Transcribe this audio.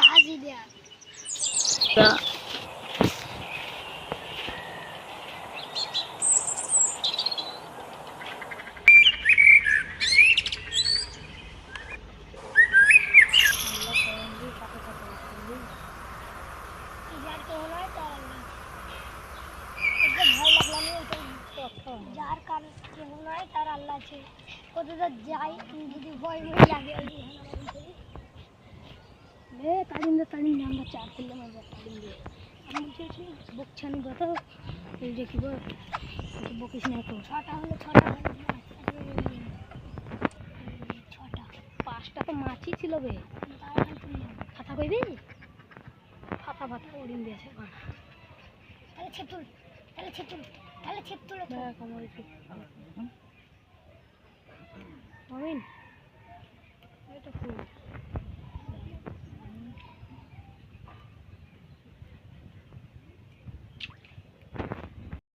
হাসি দেয়া যার কারণ কেউ নয় তার আল্লাহ আছে কোথাও যাই যদি ভয় ভয় লাগে তাড়িন দিয়ে আমরা চার করলাম আমরা তাড়িন দিয়ে আমি বলছি বকছানি কথা এই যে কি বল বকিস না তো ছটা হলো ছটা পাঁচটা তো মাছই ছিল বে ফাতা কইবি ফাতা উড়িন দিয়েছে তাহলে ছেতুল তাহলে ছেতুল